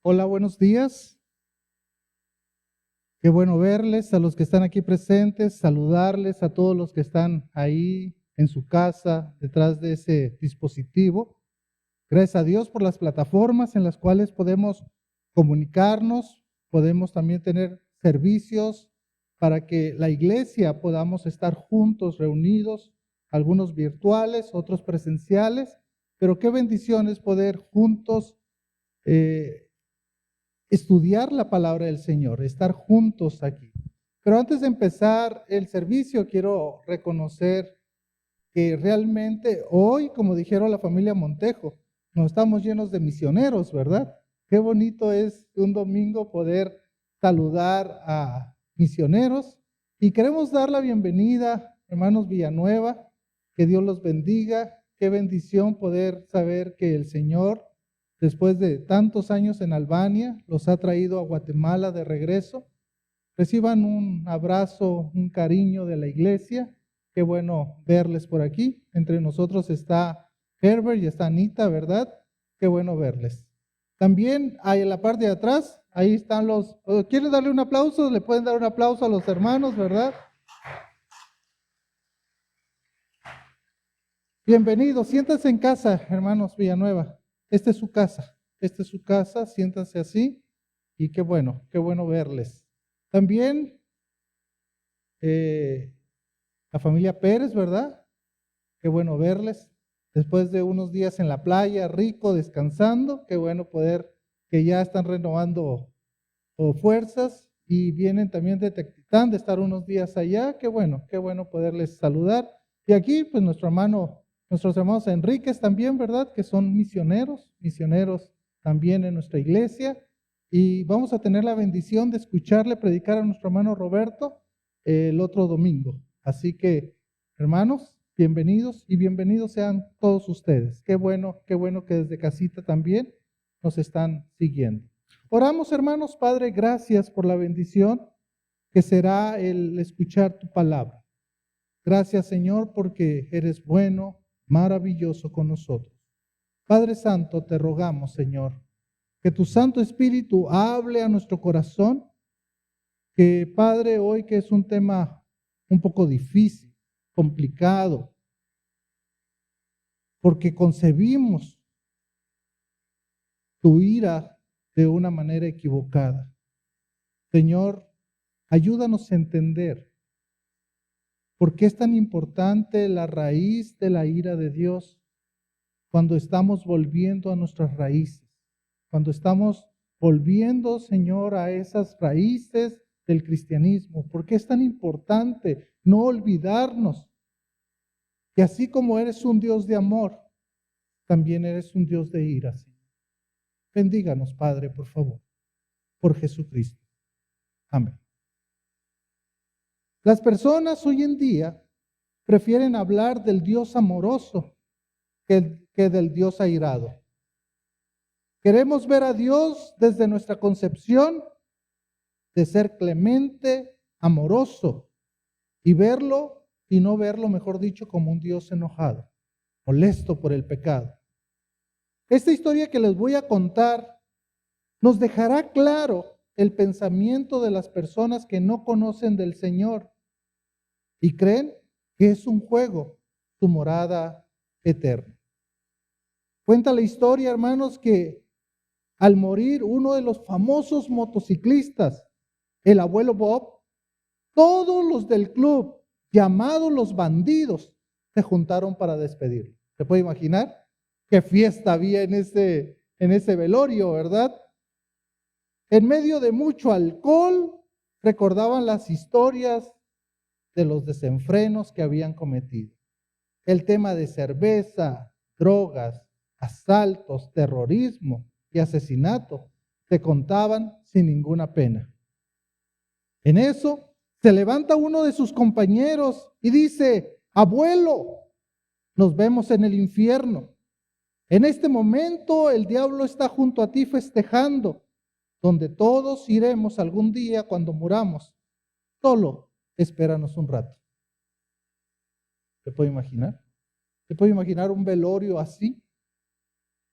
Hola, buenos días. Qué bueno verles, a los que están aquí presentes, saludarles a todos los que están ahí en su casa, detrás de ese dispositivo. Gracias a Dios por las plataformas en las cuales podemos comunicarnos, podemos también tener servicios para que la iglesia podamos estar juntos, reunidos, algunos virtuales, otros presenciales, pero qué bendición es poder juntos estudiar la palabra del Señor, estar juntos aquí. Pero antes de empezar el servicio, quiero reconocer que realmente hoy, como dijeron la familia Montejo, nos estamos llenos de misioneros, ¿verdad? Qué bonito es un domingo poder saludar a misioneros y queremos dar la bienvenida, hermanos Villanueva, que Dios los bendiga, qué bendición poder saber que el Señor, después de tantos años en Albania, los ha traído a Guatemala de regreso. Reciban un abrazo, un cariño de la iglesia. Qué bueno verles por aquí. Entre nosotros está Herbert y está Anita, ¿verdad? Qué bueno verles. También hay en la parte de atrás, ahí están los... ¿Quieren darle un aplauso? Le pueden dar un aplauso a los hermanos, ¿verdad? Bienvenidos, siéntanse en casa, hermanos Villanueva. Esta es su casa, siéntanse así y qué bueno verles. También la familia Pérez, ¿verdad? Qué bueno verles. Después de unos días en la playa, rico, descansando, qué bueno poder que ya están renovando fuerzas y vienen también de Tectitán, de estar unos días allá, qué bueno poderles saludar. Y aquí, pues nuestros hermanos Enríquez también, ¿verdad? Que son misioneros también en nuestra iglesia. Y vamos a tener la bendición de escucharle predicar a nuestro hermano Roberto el otro domingo. Así que, hermanos, bienvenidos y bienvenidos sean todos ustedes. Qué bueno que desde casita también nos están siguiendo. Oramos, hermanos. Padre, gracias por la bendición que será el escuchar tu palabra. Gracias, Señor, porque eres bueno, maravilloso con nosotros. Padre Santo, te rogamos, Señor, que tu Santo Espíritu hable a nuestro corazón, que, Padre, hoy que es un tema un poco difícil, complicado, porque concebimos tu ira de una manera equivocada. Señor, ayúdanos a entender por qué es tan importante la raíz de la ira de Dios cuando estamos volviendo a nuestras raíces, cuando estamos volviendo, Señor, a esas raíces del cristianismo. ¿Por qué es tan importante no olvidarnos que así como eres un Dios de amor, también eres un Dios de ira, Señor? Bendíganos, Padre, por favor, por Jesucristo. Amén. Las personas hoy en día prefieren hablar del Dios amoroso que del Dios airado. Queremos ver a Dios desde nuestra concepción de ser clemente, amoroso, y verlo y no verlo, mejor dicho, como un Dios enojado, molesto por el pecado. Esta historia que les voy a contar nos dejará claro el pensamiento de las personas que no conocen del Señor y creen que es un juego, su morada eterna. Cuenta la historia, hermanos, que al morir uno de los famosos motociclistas, el abuelo Bob, todos los del club, llamados los bandidos, se juntaron para despedirlo. ¿Se puede imaginar qué fiesta había en ese velorio, verdad? En medio de mucho alcohol, recordaban las historias de los desenfrenos que habían cometido. El tema de cerveza, drogas, asaltos, terrorismo y asesinato se contaban sin ninguna pena. En eso se levanta uno de sus compañeros y dice: abuelo, nos vemos en el infierno. En este momento el diablo está junto a ti festejando, donde todos iremos algún día cuando muramos. Solo espéranos un rato. ¿Se puede imaginar? ¿Se puede imaginar un velorio así?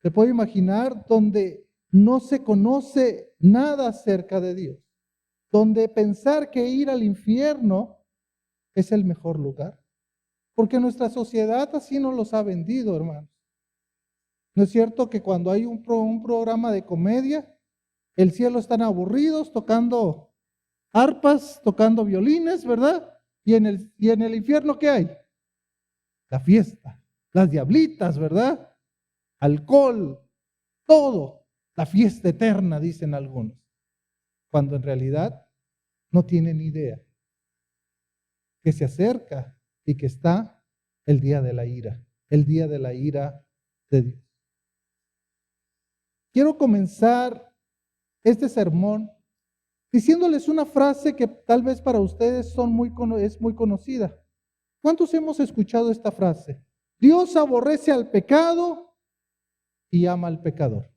¿Se puede imaginar donde no se conoce nada acerca de Dios, donde pensar que ir al infierno es el mejor lugar, porque nuestra sociedad así nos los ha vendido, hermanos. ¿No es cierto que cuando hay un programa de comedia, el cielo están aburridos tocando arpas, tocando violines, ¿verdad? Y en el infierno, ¿qué hay? La fiesta, las diablitas, ¿verdad? Alcohol, todo, la fiesta eterna, dicen algunos, cuando en realidad no tienen idea que se acerca y que está el día de la ira de Dios. Quiero comenzar este sermón diciéndoles una frase que tal vez para ustedes es muy conocida. ¿Cuántos hemos escuchado esta frase? Dios aborrece al pecado y ama al pecador.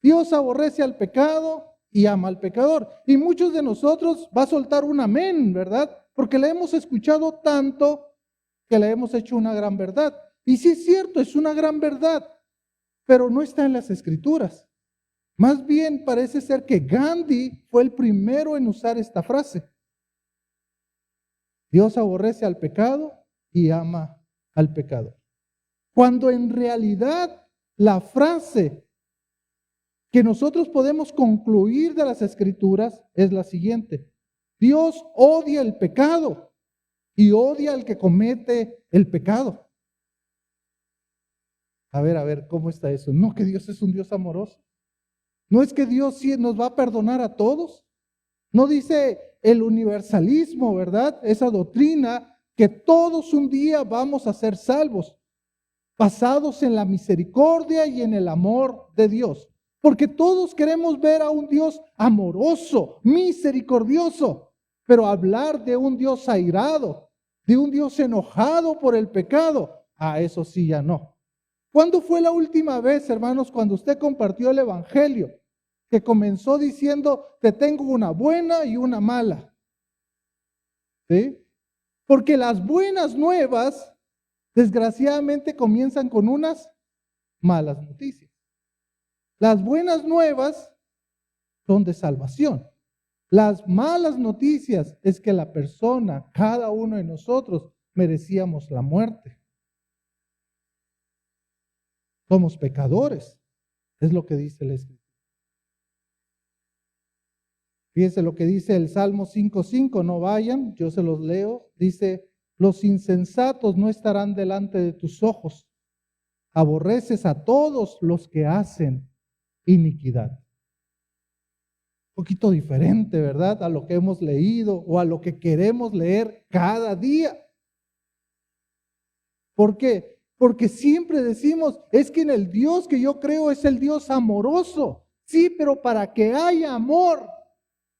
Dios aborrece al pecado y ama al pecador. Y muchos de nosotros va a soltar un amén, ¿verdad? Porque la hemos escuchado tanto que la hemos hecho una gran verdad. Y sí es cierto, es una gran verdad, pero no está en las Escrituras. Más bien parece ser que Gandhi fue el primero en usar esta frase. Dios aborrece al pecado y ama al pecador. Cuando en realidad la frase que nosotros podemos concluir de las Escrituras es la siguiente: Dios odia el pecado y odia al que comete el pecado. A ver, ¿cómo está eso? No, que Dios es un Dios amoroso. No es que Dios sí nos va a perdonar a todos. No dice el universalismo, ¿verdad? Esa doctrina que todos un día vamos a ser salvos, basados en la misericordia y en el amor de Dios. Porque todos queremos ver a un Dios amoroso, misericordioso, pero hablar de un Dios airado, de un Dios enojado por el pecado, a eso sí ya no. ¿Cuándo fue la última vez, hermanos, cuando usted compartió el evangelio, que comenzó diciendo, te tengo una buena y una mala? ¿Sí? Porque las buenas nuevas, desgraciadamente, comienzan con unas malas noticias. Las buenas nuevas son de salvación. Las malas noticias es que la persona, cada uno de nosotros, merecíamos la muerte. Somos pecadores, es lo que dice la Escritura. Fíjense lo que dice el Salmo 5:5, no vayan, yo se los leo. Dice, los insensatos no estarán delante de tus ojos. Aborreces a todos los que hacen iniquidad. Un poquito diferente, ¿verdad? A lo que hemos leído o a lo que queremos leer cada día. ¿Por qué? Porque siempre decimos, es que en el Dios que yo creo es el Dios amoroso. Sí, pero para que haya amor,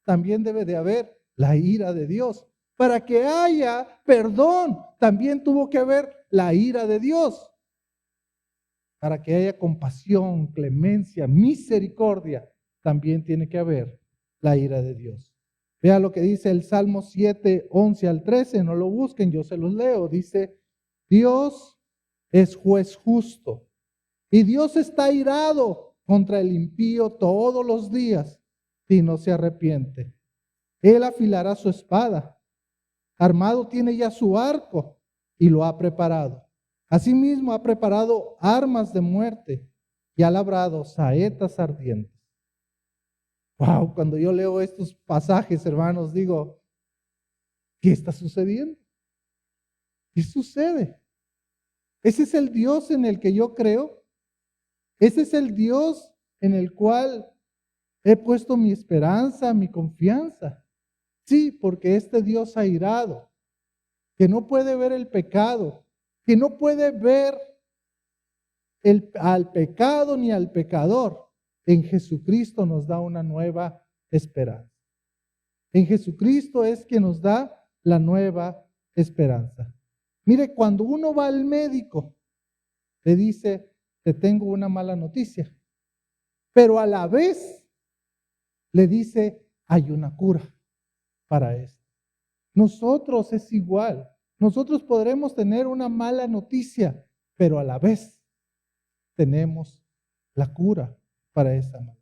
también debe de haber la ira de Dios. Para que haya perdón, también tuvo que haber la ira de Dios. Para que haya compasión, clemencia, misericordia, también tiene que haber la ira de Dios. Vea lo que dice el Salmo 7:11-13, no lo busquen, yo se los leo. Dice, Dios es juez justo y Dios está irado contra el impío todos los días si no se arrepiente. Él afilará su espada, armado tiene ya su arco y lo ha preparado. Asimismo ha preparado armas de muerte y ha labrado saetas ardientes. Wow, cuando yo leo estos pasajes, hermanos, digo, ¿qué está sucediendo? ¿Qué sucede? Ese es el Dios en el que yo creo. Ese es el Dios en el cual he puesto mi esperanza, mi confianza. Sí, porque este Dios airado, que no puede ver el pecado, que no puede ver al pecado ni al pecador, en Jesucristo nos da una nueva esperanza. En Jesucristo es que nos da la nueva esperanza. Mire, cuando uno va al médico, le dice, te tengo una mala noticia, pero a la vez le dice, hay una cura para esto. Nosotros es igual. Nosotros podremos tener una mala noticia, pero a la vez tenemos la cura. para esa maldad.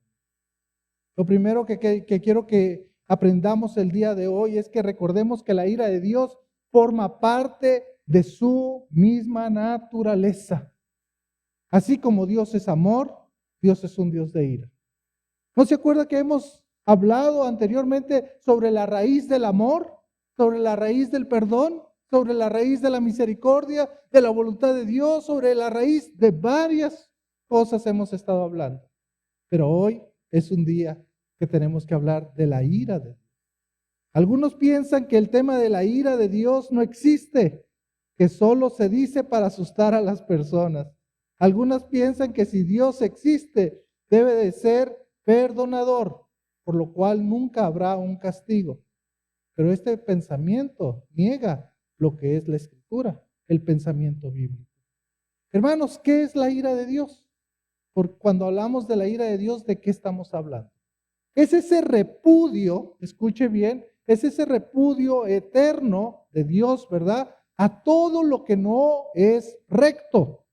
Lo primero que quiero que aprendamos el día de hoy es que recordemos que la ira de Dios forma parte de su misma naturaleza. Así como Dios es amor, Dios es un Dios de ira. ¿No se acuerda que hemos hablado anteriormente sobre la raíz del amor, sobre la raíz del perdón, sobre la raíz de la misericordia, de la voluntad de Dios, sobre la raíz de varias cosas hemos estado hablando? Pero hoy es un día que tenemos que hablar de la ira de Dios. Algunos piensan que el tema de la ira de Dios no existe, que solo se dice para asustar a las personas. Algunos piensan que si Dios existe, debe de ser perdonador, por lo cual nunca habrá un castigo. Pero este pensamiento niega lo que es la Escritura, el pensamiento bíblico. Hermanos, ¿qué es la ira de Dios? Porque cuando hablamos de la ira de Dios, ¿de qué estamos hablando? Es ese repudio, escuche bien, es ese repudio eterno de Dios, ¿verdad? A todo lo que no es recto.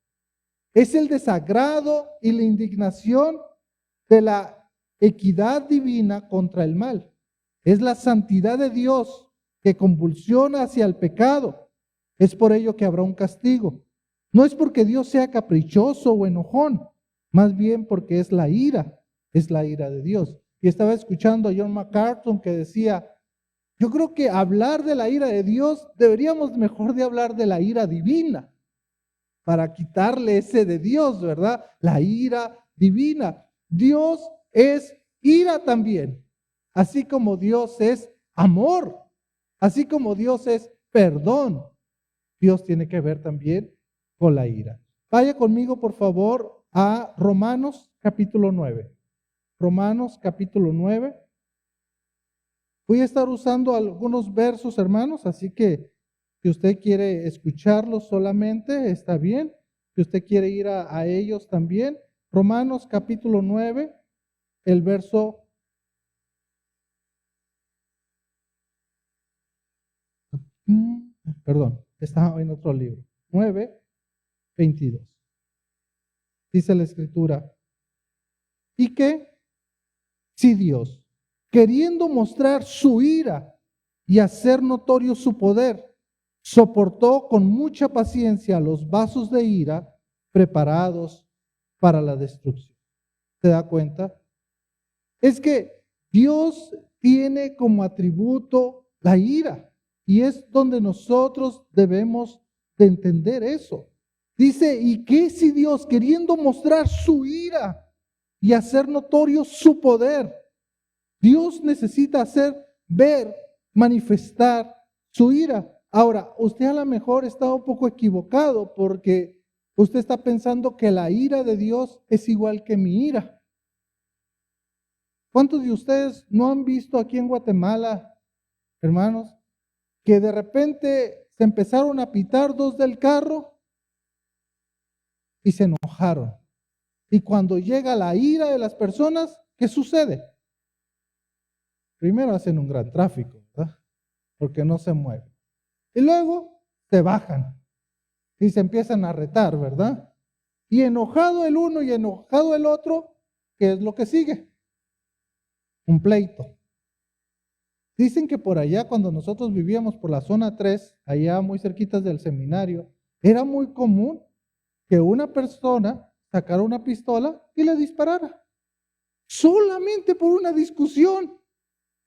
Es el desagrado y la indignación de la equidad divina contra el mal. Es la santidad de Dios que convulsiona hacia el pecado. Es por ello que habrá un castigo. No es porque Dios sea caprichoso o enojón, más bien porque es la ira de Dios. Y estaba escuchando a John MacArthur que decía, yo creo que hablar de la ira de Dios, deberíamos mejor de hablar de la ira divina, para quitarle ese de Dios, ¿verdad? La ira divina. Dios es ira también, así como Dios es amor, así como Dios es perdón. Dios tiene que ver también con la ira. Vaya conmigo, por favor, a Romanos capítulo 9. Romanos capítulo 9. Voy a estar usando algunos versos, hermanos, así que si usted quiere escucharlos solamente, está bien. Si usted quiere ir a ellos también. Romanos capítulo 9, el verso... Perdón, estaba en otro libro. 9, 22. Dice la Escritura. Y que si Dios, queriendo mostrar su ira y hacer notorio su poder, soportó con mucha paciencia los vasos de ira preparados para la destrucción. ¿Se da cuenta? Es que Dios tiene como atributo la ira y es donde nosotros debemos de entender eso. Dice, ¿y qué si Dios, queriendo mostrar su ira y hacer notorio su poder, Dios necesita hacer ver, manifestar su ira? Ahora, usted a lo mejor está un poco equivocado porque usted está pensando que la ira de Dios es igual que mi ira. ¿Cuántos de ustedes no han visto aquí en Guatemala, hermanos, que de repente se empezaron a pitar dos del carro y se enojaron? Y cuando llega la ira de las personas, ¿qué sucede? Primero hacen un gran tráfico, ¿verdad? Porque no se mueven. Y luego se bajan y se empiezan a retar, ¿verdad? Y enojado el uno y enojado el otro, ¿qué es lo que sigue? Un pleito. Dicen que por allá, cuando nosotros vivíamos por la zona 3, allá muy cerquitas del seminario, era muy común que una persona sacara una pistola y le disparara. Solamente por una discusión.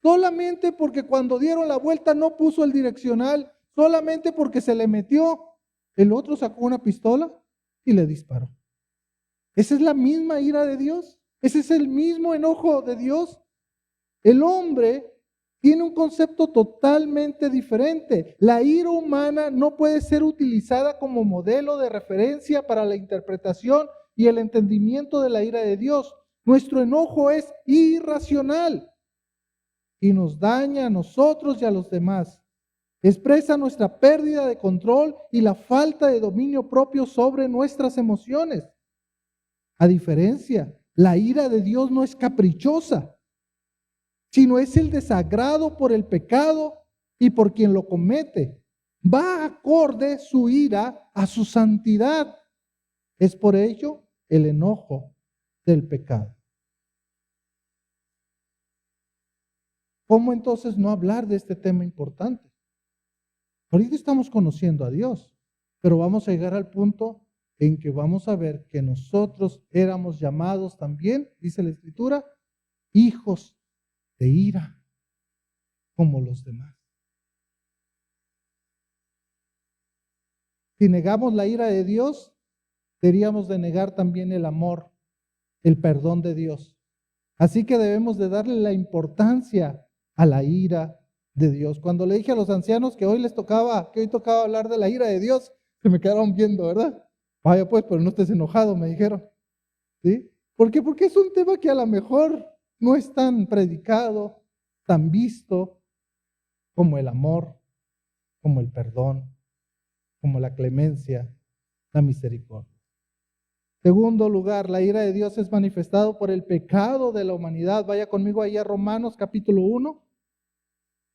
Solamente porque cuando dieron la vuelta no puso el direccional. Solamente porque se le metió. El otro sacó una pistola y le disparó. Esa es la misma ira de Dios. Ese es el mismo enojo de Dios. El hombre tiene un concepto totalmente diferente. La ira humana no puede ser utilizada como modelo de referencia para la interpretación y el entendimiento de la ira de Dios. Nuestro enojo es irracional y nos daña a nosotros y a los demás. Expresa nuestra pérdida de control y la falta de dominio propio sobre nuestras emociones. A diferencia, la ira de Dios no es caprichosa, sino es el desagrado por el pecado y por quien lo comete. Va acorde su ira a su santidad. Es por ello el enojo del pecado. ¿cómo entonces no hablar de este tema importante? Ahorita estamos conociendo a Dios, pero vamos a llegar al punto en que vamos a ver que nosotros éramos llamados también, dice la Escritura, hijos de ira, como los demás. Si negamos la ira de Dios, deberíamos de negar también el amor, el perdón de Dios. Así que debemos de darle la importancia a la ira de Dios. Cuando le dije a los ancianos que hoy tocaba hablar de la ira de Dios, se me quedaron viendo, ¿verdad? Vaya pues, pero no estés enojado, me dijeron. ¿Sí? ¿Por qué? Porque es un tema que a lo mejor no es tan predicado, tan visto como el amor, como el perdón, como la clemencia, la misericordia. Segundo lugar, la ira de Dios es manifestado por el pecado de la humanidad. Vaya conmigo ahí a Romanos capítulo 1.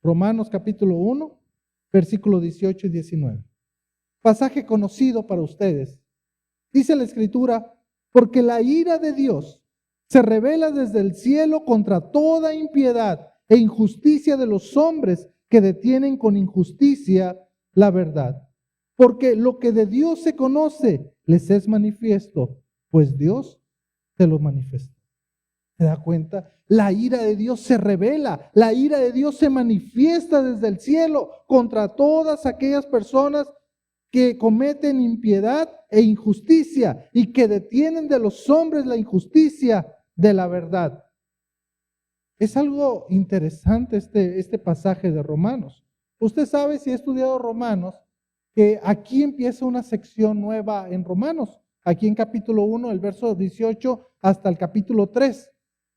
Romanos capítulo 1, versículos 18 y 19. Pasaje conocido para ustedes. Dice la Escritura, porque la ira de Dios se revela desde el cielo contra toda impiedad e injusticia de los hombres que detienen con injusticia la verdad. Porque lo que de Dios se conoce les es manifiesto, pues Dios se lo manifestó. ¿Se da cuenta? La ira de Dios se revela, la ira de Dios se manifiesta desde el cielo contra todas aquellas personas que cometen impiedad e injusticia y que detienen de los hombres la injusticia de la verdad. Es algo interesante este pasaje de Romanos. Usted sabe, si ha estudiado Romanos, que aquí empieza una sección nueva en Romanos, aquí en capítulo 1, el verso 18 hasta el capítulo 3,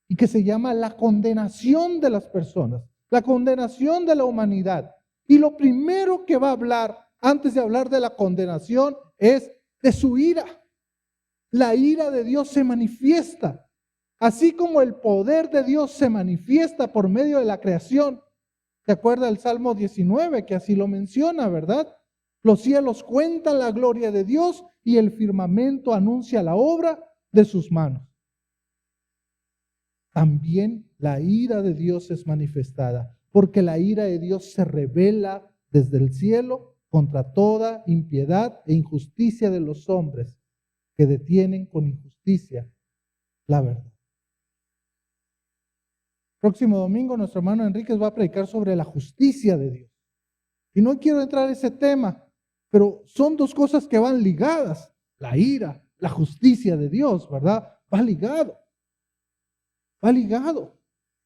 y que se llama la condenación de las personas, la condenación de la humanidad. Y lo primero que va a hablar, antes de hablar de la condenación, es de su ira. La ira de Dios se manifiesta, así como el poder de Dios se manifiesta por medio de la creación. ¿Se acuerda el Salmo 19 que así lo menciona, verdad? Los cielos cuentan la gloria de Dios y el firmamento anuncia la obra de sus manos. También la ira de Dios es manifestada, porque la ira de Dios se revela desde el cielo contra toda impiedad e injusticia de los hombres que detienen con injusticia la verdad. Próximo domingo nuestro hermano Enríquez va a predicar sobre la justicia de Dios. Y no quiero entrar en ese tema, pero son dos cosas que van ligadas. La ira, la justicia de Dios, ¿verdad? Va ligado. Va ligado.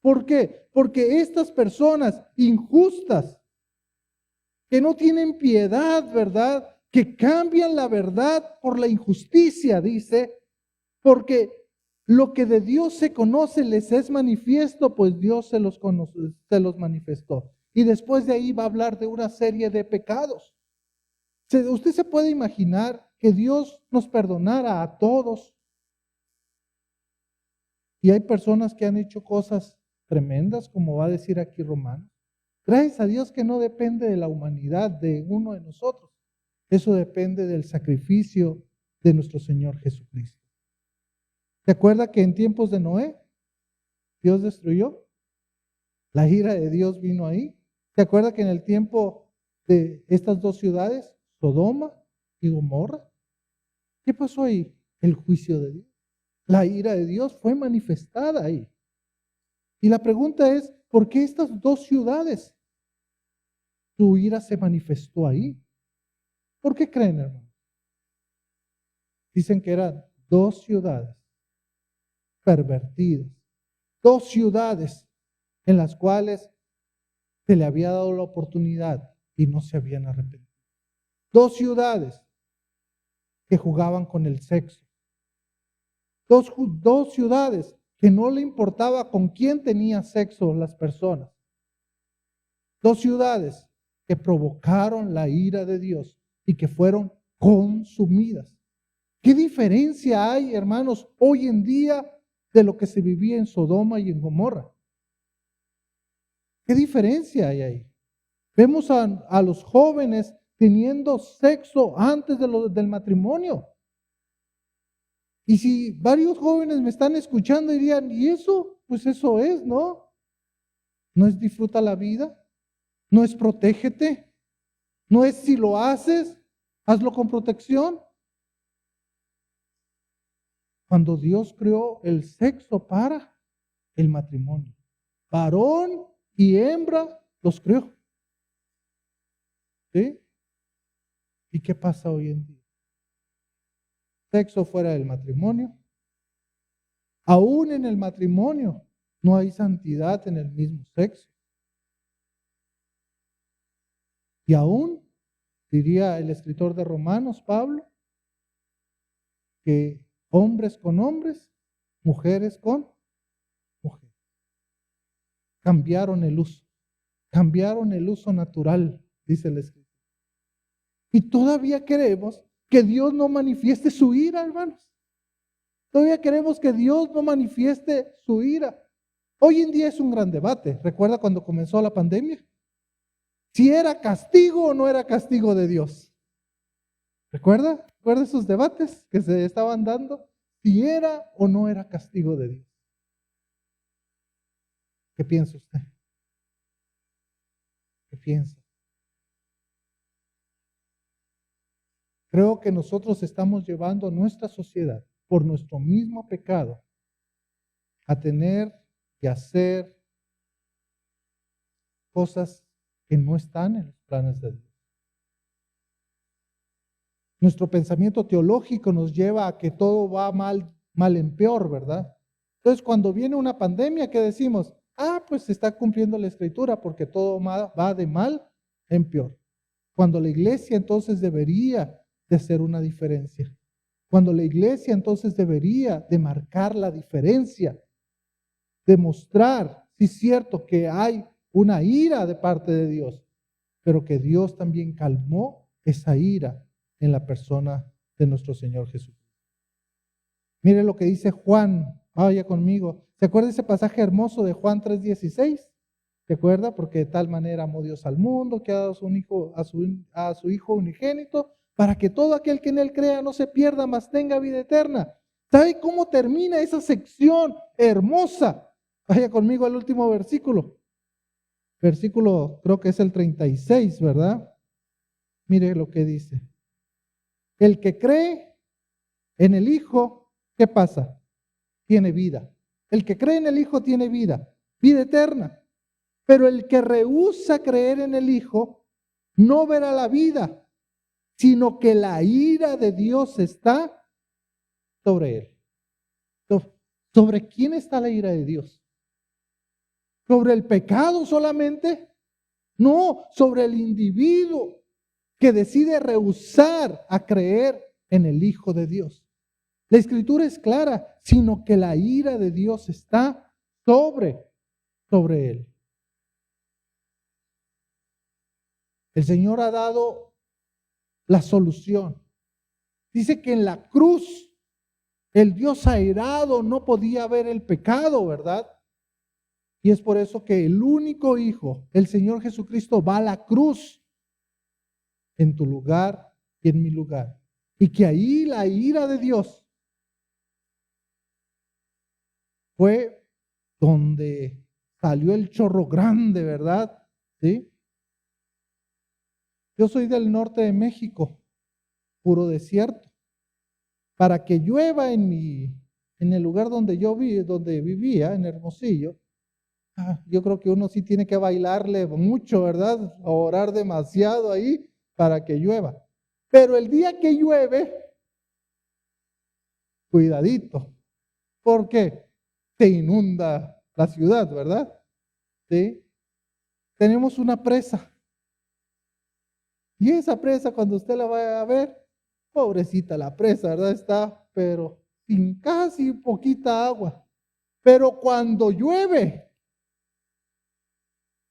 ¿Por qué? Porque estas personas injustas, que no tienen piedad, ¿verdad? Que cambian la verdad por la injusticia, dice, porque lo que de Dios se conoce les es manifiesto, pues Dios se los manifestó. Y después de ahí va a hablar de una serie de pecados. Usted se puede imaginar que Dios nos perdonara a todos. Y hay personas que han hecho cosas tremendas, como va a decir aquí Romanos. Gracias a Dios que no depende de la humanidad, de uno de nosotros. Eso depende del sacrificio de nuestro Señor Jesucristo. ¿Se acuerda que en tiempos de Noé, Dios destruyó? La ira de Dios vino ahí. ¿Se acuerda que en el tiempo de estas dos ciudades, Sodoma y Gomorra, qué pasó ahí? El juicio de Dios. La ira de Dios fue manifestada ahí. Y la pregunta es, ¿por qué estas dos ciudades su ira se manifestó ahí? ¿Por qué creen, hermano? Dicen que eran dos ciudades pervertidas, dos ciudades en las cuales se le había dado la oportunidad y no se habían arrepentido. Dos ciudades que jugaban con el sexo. Dos ciudades que no le importaba con quién tenía sexo las personas. Dos ciudades que provocaron la ira de Dios y que fueron consumidas. ¿Qué diferencia hay, hermanos, hoy en día de lo que se vivía en Sodoma y en Gomorra? ¿Qué diferencia hay ahí? Vemos a los jóvenes teniendo sexo antes del matrimonio. Y si varios jóvenes me están escuchando dirían, ¿y eso? Pues eso es, ¿no? ¿No es disfruta la vida? ¿No es protégete? ¿No es si lo haces, hazlo con protección? Cuando Dios creó el sexo para el matrimonio, varón y hembra los creó. ¿Sí? ¿Y qué pasa hoy en día? Sexo fuera del matrimonio. Aún en el matrimonio no hay santidad en el mismo sexo. Y aún, diría el escritor de Romanos, Pablo, que hombres con hombres, mujeres con mujeres. Cambiaron el uso natural, dice el escritor. Y todavía queremos que Dios no manifieste su ira, hermanos. Todavía queremos que Dios no manifieste su ira. Hoy en día es un gran debate. ¿Recuerda cuando comenzó la pandemia? Si era castigo o no era castigo de Dios. ¿Recuerda? ¿Recuerda esos debates que se estaban dando? Si era o no era castigo de Dios. ¿Qué piensa usted? ¿Qué piensa? Creo que nosotros estamos llevando a nuestra sociedad, por nuestro mismo pecado, a tener y hacer cosas que no están en los planes de Dios. Nuestro pensamiento teológico nos lleva a que todo va mal en peor, ¿verdad? Entonces, cuando viene una pandemia, ¿qué decimos? Pues se está cumpliendo la escritura porque todo va de mal en peor. Cuando la iglesia entonces debería de hacer una diferencia. Cuando la iglesia entonces debería de marcar la diferencia, demostrar, sí es cierto que hay una ira de parte de Dios, pero que Dios también calmó esa ira en la persona de nuestro Señor Jesucristo. Mire lo que dice Juan, vaya conmigo. ¿Se acuerda ese pasaje hermoso de Juan 3:16? ¿Se acuerda? Porque de tal manera amó Dios al mundo que ha dado a su Hijo unigénito, para que todo aquel que en él crea no se pierda, mas tenga vida eterna. ¿Sabe cómo termina esa sección hermosa? Vaya conmigo al último versículo. Versículo, creo que es el 36, ¿verdad? Mire lo que dice. El que cree en el Hijo, ¿qué pasa? Tiene vida. El que cree en el Hijo tiene vida eterna. Pero el que rehúsa creer en el Hijo no verá la vida, sino que la ira de Dios está sobre él. ¿Sobre quién está la ira de Dios? ¿Sobre el pecado solamente? No, sobre el individuo que decide rehusar a creer en el Hijo de Dios. La Escritura es clara, sino que la ira de Dios está sobre él. El Señor ha dado la solución. Dice que en la cruz el Dios airado no podía ver el pecado, ¿verdad? Y es por eso que el único Hijo, el Señor Jesucristo, va a la cruz en tu lugar y en mi lugar. Y que ahí la ira de Dios fue donde salió el chorro grande, ¿verdad? ¿Sí? Yo soy del norte de México, puro desierto. Para que llueva en el lugar donde donde vivía, en Hermosillo, yo creo que uno sí tiene que bailarle mucho, ¿verdad? Orar demasiado ahí para que llueva. Pero el día que llueve, cuidadito, porque se inunda la ciudad, ¿verdad? ¿Sí? Tenemos una presa. Y esa presa, cuando usted la vaya a ver, pobrecita la presa, ¿verdad? Está, pero sin casi poquita agua. Pero cuando llueve,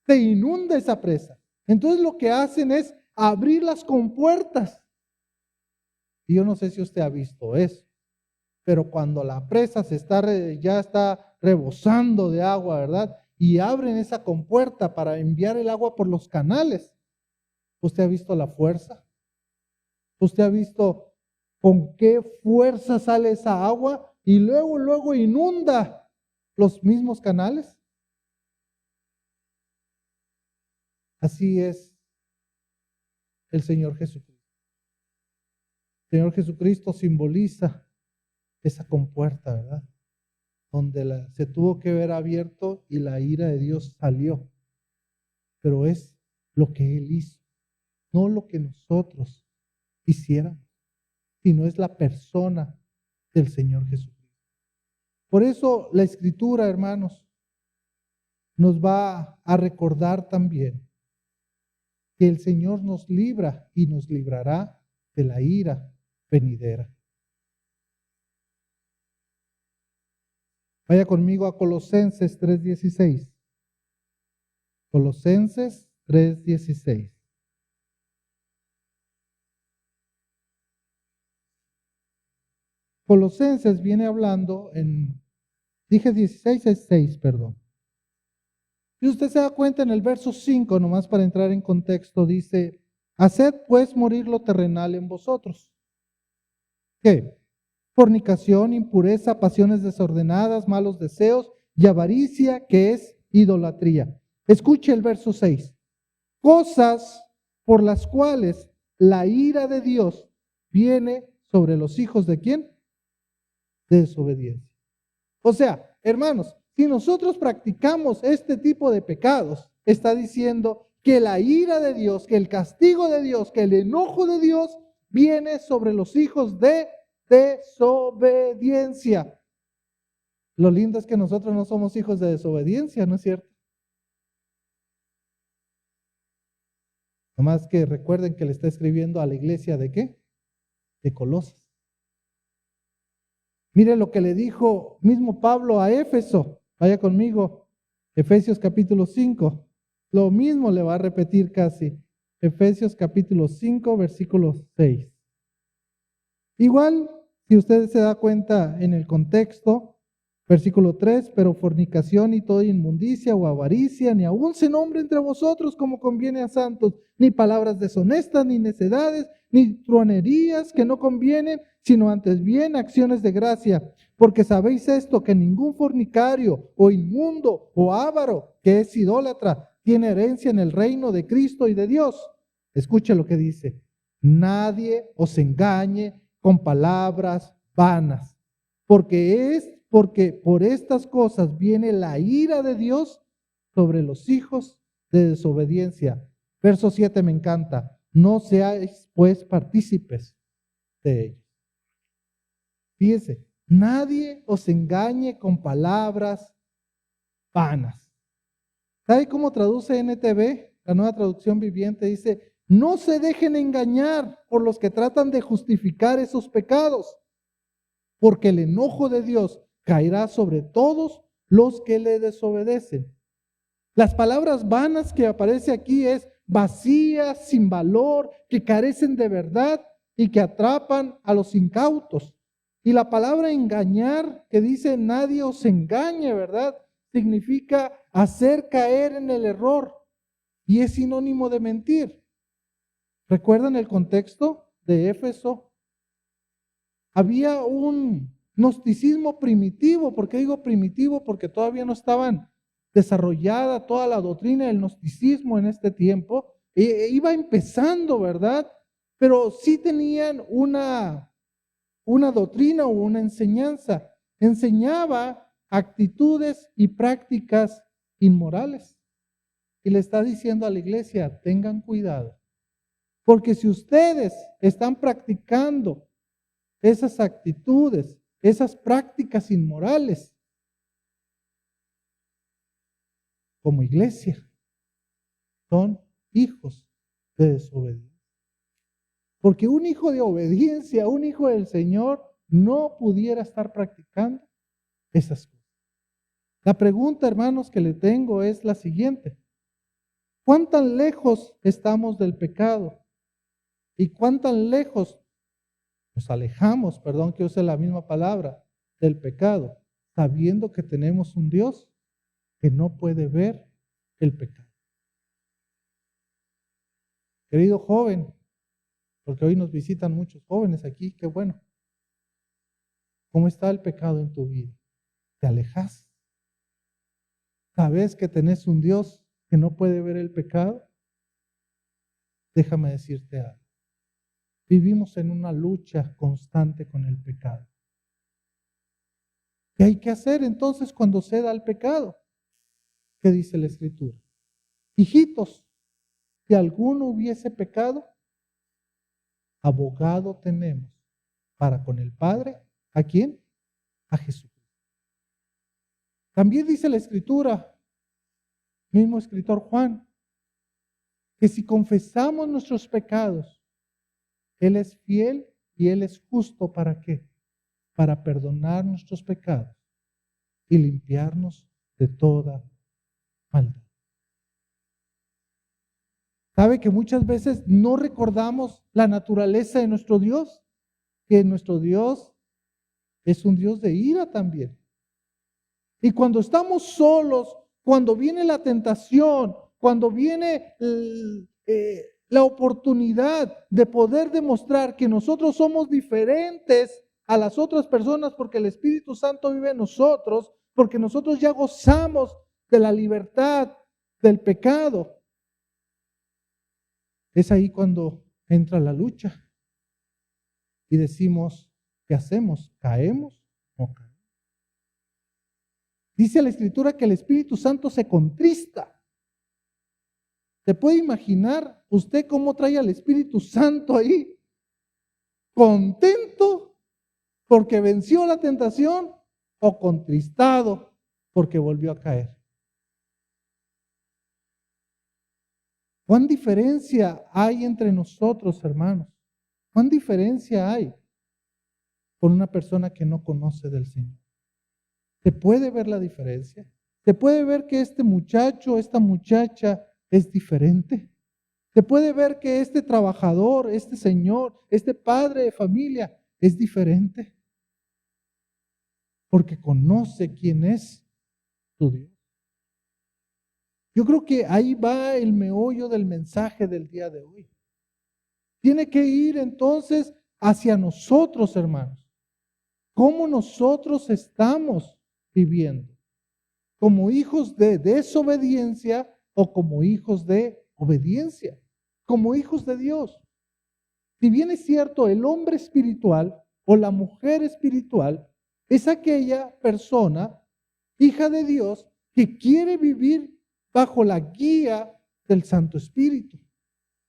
se inunda esa presa. Entonces lo que hacen es abrir las compuertas. Y yo no sé si usted ha visto eso, pero cuando la presa ya está rebosando de agua, ¿verdad? Y abren esa compuerta para enviar el agua por los canales. ¿Usted ha visto la fuerza? ¿Usted ha visto con qué fuerza sale esa agua y luego inunda los mismos canales? Así es el Señor Jesucristo. El Señor Jesucristo simboliza esa compuerta, ¿verdad? Donde se tuvo que ver abierto y la ira de Dios salió. Pero es lo que Él hizo, no lo que nosotros hiciéramos, sino es la persona del Señor Jesucristo. Por eso la Escritura, hermanos, nos va a recordar también que el Señor nos libra y nos librará de la ira venidera. Vaya conmigo a Colosenses 3:16. Colosenses 3:16. Colosenses viene hablando dije 16, es 6, perdón. Y usted se da cuenta en el verso 5, nomás para entrar en contexto, dice, haced pues morir lo terrenal en vosotros. ¿Qué? Fornicación, impureza, pasiones desordenadas, malos deseos y avaricia, que es idolatría. Escuche el verso 6. Cosas por las cuales la ira de Dios viene sobre los hijos ¿de quién? De desobediencia. O sea, hermanos, si nosotros practicamos este tipo de pecados, está diciendo que la ira de Dios, que el castigo de Dios, que el enojo de Dios viene sobre los hijos de desobediencia. Lo lindo es que nosotros no somos hijos de desobediencia, ¿no es cierto? Nomás que recuerden que le está escribiendo a la iglesia ¿de qué? De Colosas. Mire lo que le dijo mismo Pablo a Éfeso. Vaya conmigo. Efesios capítulo 5. Lo mismo le va a repetir casi. Efesios capítulo 5, versículo 6. Igual, si usted se da cuenta en el contexto, versículo 3, pero fornicación y toda inmundicia o avaricia, ni aun se nombre entre vosotros como conviene a santos, ni palabras deshonestas, ni necedades, ni truanerías que no convienen, sino antes bien acciones de gracia. Porque sabéis esto, que ningún fornicario o inmundo o avaro, que es idólatra, tiene herencia en el reino de Cristo y de Dios. Escuche lo que dice. Nadie os engañe con palabras vanas, porque por estas cosas viene la ira de Dios sobre los hijos de desobediencia. Verso 7 me encanta. No seáis pues partícipes de ellos. Fíjese, nadie os engañe con palabras vanas. ¿Sabe cómo traduce NTV? La Nueva Traducción Viviente dice, no se dejen engañar por los que tratan de justificar esos pecados, porque el enojo de Dios caerá sobre todos los que le desobedecen. Las palabras vanas que aparece aquí es vacías, sin valor, que carecen de verdad y que atrapan a los incautos. Y la palabra engañar, que dice nadie os engañe, ¿verdad? Significa hacer caer en el error y es sinónimo de mentir. ¿Recuerdan el contexto de Éfeso? Había un gnosticismo primitivo. ¿Por qué digo primitivo? Porque todavía no estaban desarrollada toda la doctrina del gnosticismo en este tiempo. Iba empezando, ¿verdad? Pero sí tenían una doctrina o una enseñanza. Enseñaba actitudes y prácticas inmorales. Y le está diciendo a la iglesia, tengan cuidado. Porque si ustedes están practicando esas actitudes, esas prácticas inmorales, como iglesia, son hijos de desobediencia. Porque un hijo de obediencia, un hijo del Señor, no pudiera estar practicando esas cosas. La pregunta, hermanos, que le tengo es la siguiente. ¿Cuán tan lejos estamos del pecado? ¿Y cuán tan lejos nos alejamos, perdón que use la misma palabra, del pecado, sabiendo que tenemos un Dios que no puede ver el pecado? Querido joven, porque hoy nos visitan muchos jóvenes aquí, qué bueno. ¿Cómo está el pecado en tu vida? ¿Te alejas? ¿Sabes que tenés un Dios que no puede ver el pecado? déjame decirte algo. Vivimos en una lucha constante con el pecado. ¿Qué hay que hacer entonces cuando se da el pecado? ¿Qué dice la Escritura? Hijitos, si alguno hubiese pecado, abogado tenemos para con el Padre. ¿A quién? A Jesús. También dice la Escritura, mismo escritor Juan, que si confesamos nuestros pecados, Él es fiel y Él es justo. ¿Para qué? Para perdonar nuestros pecados y limpiarnos de toda maldad. ¿Sabe que muchas veces no recordamos la naturaleza de nuestro Dios? Que nuestro Dios es un Dios de ira también. Y cuando estamos solos, cuando viene la tentación, cuando viene la oportunidad de poder demostrar que nosotros somos diferentes a las otras personas porque el Espíritu Santo vive en nosotros, porque nosotros ya gozamos de la libertad del pecado, es ahí cuando entra la lucha y decimos, ¿qué hacemos? ¿Caemos o no caemos? Dice la Escritura que el Espíritu Santo se contrista. ¿Se puede imaginar usted cómo trae al Espíritu Santo ahí? ¿Contento porque venció la tentación o contristado porque volvió a caer? ¿Cuán diferencia hay entre nosotros, hermanos? ¿Cuán diferencia hay con una persona que no conoce del Señor? ¿Se puede ver la diferencia? ¿Se puede ver que este muchacho, esta muchacha es diferente? ¿Se puede ver que este trabajador, este señor, este padre de familia es diferente? Porque conoce quién es su Dios. Yo creo que ahí va el meollo del mensaje del día de hoy. Tiene que ir entonces hacia nosotros, hermanos. ¿Cómo nosotros estamos viviendo? ¿Como hijos de desobediencia o como hijos de obediencia? Como hijos de Dios. Si bien es cierto, el hombre espiritual o la mujer espiritual es aquella persona, hija de Dios, que quiere vivir bajo la guía del Santo Espíritu.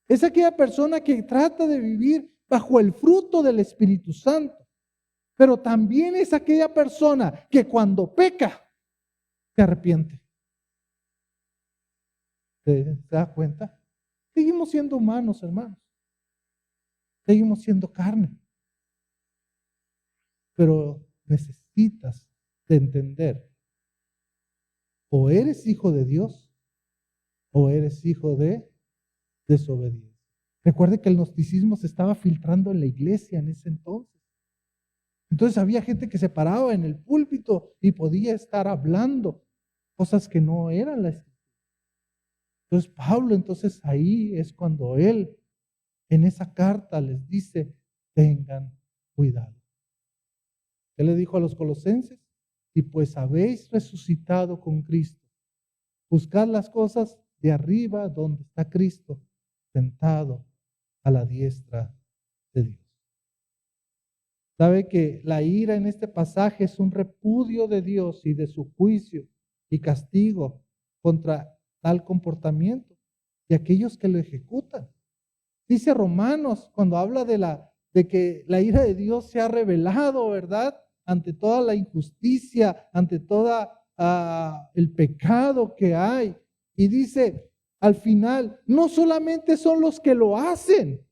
Es aquella persona que trata de vivir bajo el fruto del Espíritu Santo. Pero también es aquella persona que cuando peca, se arrepiente. ¿Se da cuenta? Seguimos siendo humanos, hermanos. Seguimos siendo carne. Pero necesitas de entender, o eres hijo de Dios, o eres hijo de desobediencia. Recuerde que el gnosticismo se estaba filtrando en la iglesia en ese entonces. Entonces había gente que se paraba en el púlpito y podía estar hablando cosas que no eran la Escritura. Entonces Pablo, entonces ahí es cuando él en esa carta les dice, tengan cuidado. ¿Qué le dijo a los colosenses? Y pues habéis resucitado con Cristo, buscad las cosas de arriba donde está Cristo, sentado a la diestra de Dios. ¿Sabe que la ira en este pasaje es un repudio de Dios y de su juicio y castigo contra tal comportamiento y aquellos que lo ejecutan? Dice Romanos cuando habla de que la ira de Dios se ha revelado, ¿verdad? Ante toda la injusticia, ante toda el pecado que hay. Y dice al final, no solamente son los que lo hacen,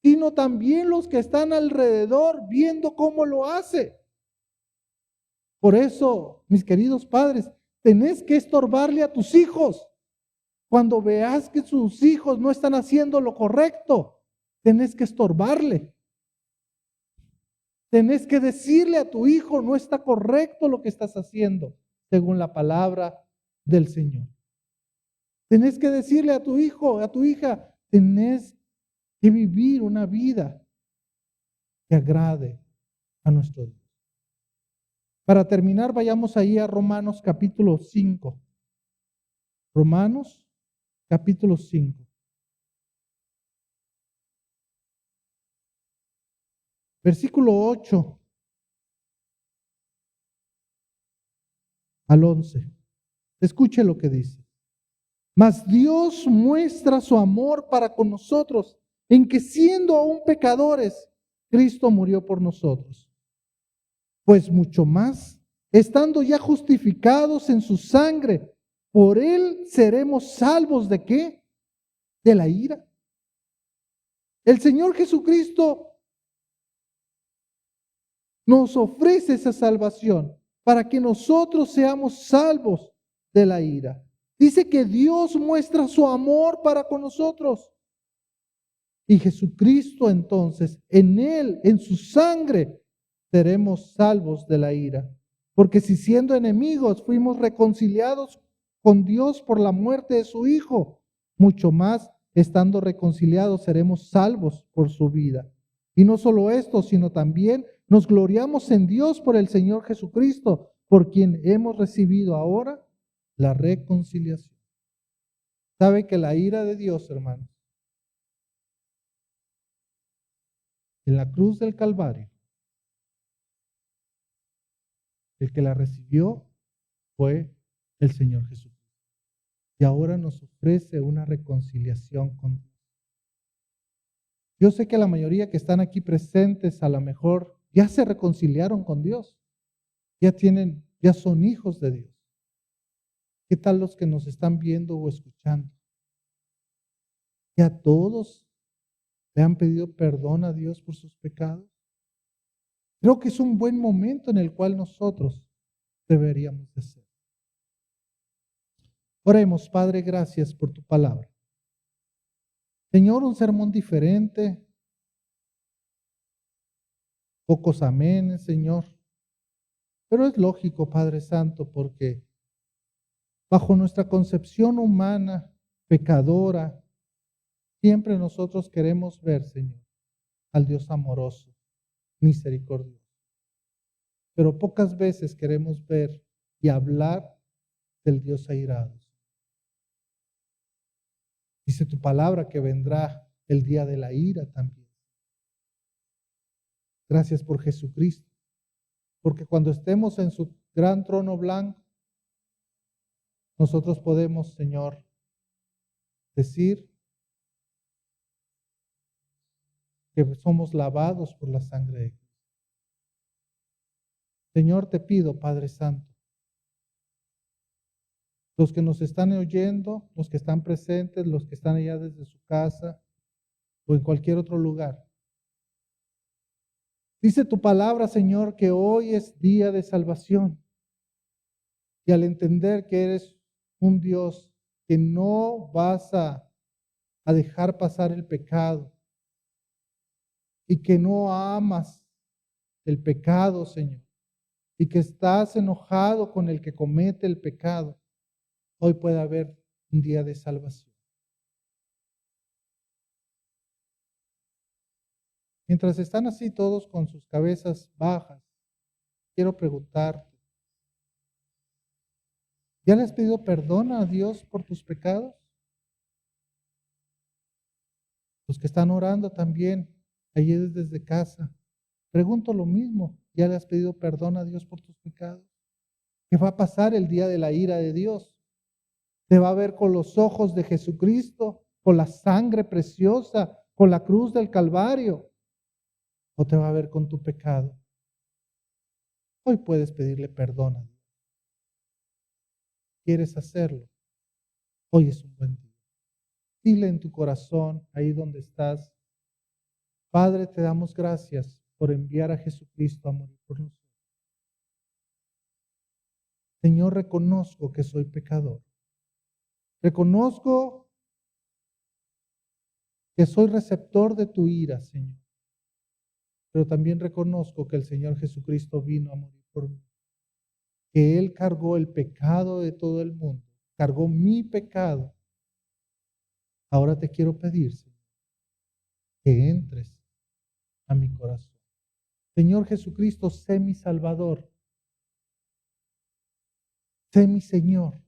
sino también los que están alrededor viendo cómo lo hace. Por eso, mis queridos padres, tenés que estorbarle a tus hijos. Cuando veas que sus hijos no están haciendo lo correcto, tenés que estorbarle. Tenés que decirle a tu hijo, no está correcto lo que estás haciendo, según la palabra del Señor. Tenés que decirle a tu hijo, a tu hija, tenés que vivir una vida que agrade a nuestro Dios. Para terminar, vayamos ahí a Romanos capítulo 5. Romanos capítulo 5. Versículo 8 al 11. Escuche lo que dice. Mas Dios muestra su amor para con nosotros, en que siendo aún pecadores, Cristo murió por nosotros. Pues mucho más, estando ya justificados en su sangre, por él seremos salvos ¿de qué? De la ira. El Señor Jesucristo nos ofrece esa salvación para que nosotros seamos salvos de la ira. Dice que Dios muestra su amor para con nosotros. Y Jesucristo entonces, en Él, en su sangre, seremos salvos de la ira. Porque si siendo enemigos fuimos reconciliados con Dios por la muerte de su Hijo, mucho más, estando reconciliados, seremos salvos por su vida. Y no solo esto, sino también nos gloriamos en Dios por el Señor Jesucristo, por quien hemos recibido ahora la reconciliación. ¿Sabe que la ira de Dios, hermanos, en la cruz del Calvario, el que la recibió fue el Señor Jesús? Y ahora nos ofrece una reconciliación con Dios. Yo sé que la mayoría que están aquí presentes a lo mejor ya se reconciliaron con Dios, ya son hijos de Dios. ¿Qué tal los que nos están viendo o escuchando? ¿Ya todos le han pedido perdón a Dios por sus pecados? Creo que es un buen momento en el cual nosotros deberíamos de hacer. Oremos, Padre, gracias por tu palabra. Señor, un sermón diferente, pocos amenes, Señor. Pero es lógico, Padre Santo, porque bajo nuestra concepción humana, pecadora, siempre nosotros queremos ver, Señor, al Dios amoroso, misericordioso. Pero pocas veces queremos ver y hablar del Dios airado. Dice tu palabra que vendrá el día de la ira también. Gracias por Jesucristo, porque cuando estemos en su gran trono blanco, nosotros podemos, Señor, decir que somos lavados por la sangre de Cristo. Señor, te pido, Padre Santo, los que nos están oyendo, los que están presentes, los que están allá desde su casa o en cualquier otro lugar. Dice tu palabra, Señor, que hoy es día de salvación. Y al entender que eres un Dios que no vas a dejar pasar el pecado y que no amas el pecado, Señor, y que estás enojado con el que comete el pecado, hoy puede haber un día de salvación. Mientras están así todos con sus cabezas bajas, quiero preguntarte, ¿ya le has pedido perdón a Dios por tus pecados? Los que están orando también, allí desde casa, pregunto lo mismo, ¿ya le has pedido perdón a Dios por tus pecados? ¿Qué va a pasar el día de la ira de Dios? ¿Te va a ver con los ojos de Jesucristo, con la sangre preciosa, con la cruz del Calvario? ¿O te va a ver con tu pecado? Hoy puedes pedirle perdón a Dios. ¿Quieres hacerlo? Hoy es un buen día. Dile en tu corazón, ahí donde estás, Padre, te damos gracias por enviar a Jesucristo a morir por nosotros. Señor, reconozco que soy pecador. Reconozco que soy receptor de tu ira, Señor. Pero también reconozco que el Señor Jesucristo vino a morir por mí. Que Él cargó el pecado de todo el mundo. Cargó mi pecado. Ahora te quiero pedir, Señor, que entres a mi corazón. Señor Jesucristo, sé mi Salvador. Sé mi Señor.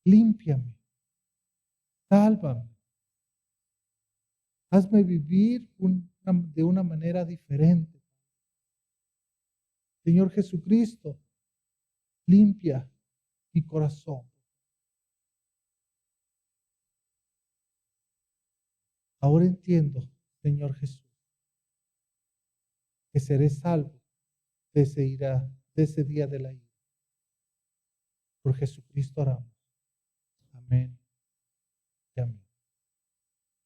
Límpiame. Sálvame. Hazme vivir una de una manera diferente. Señor Jesucristo, limpia mi corazón. Ahora entiendo, Señor Jesús, que seré salvo de ese día de la ira. Por Jesucristo oramos. Amén y amén.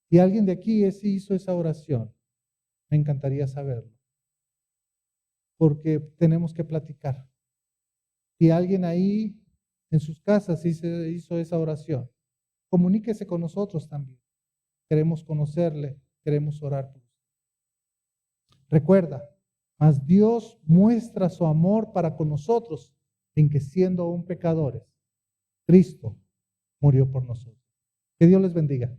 Si alguien de aquí hizo esa oración, me encantaría saberlo, porque tenemos que platicar. Si alguien ahí en sus casas hizo esa oración, comuníquese con nosotros también. Queremos conocerle, queremos orar por usted. Recuerda, mas Dios muestra su amor para con nosotros en que siendo aún pecadores, Cristo murió por nosotros. Que Dios les bendiga.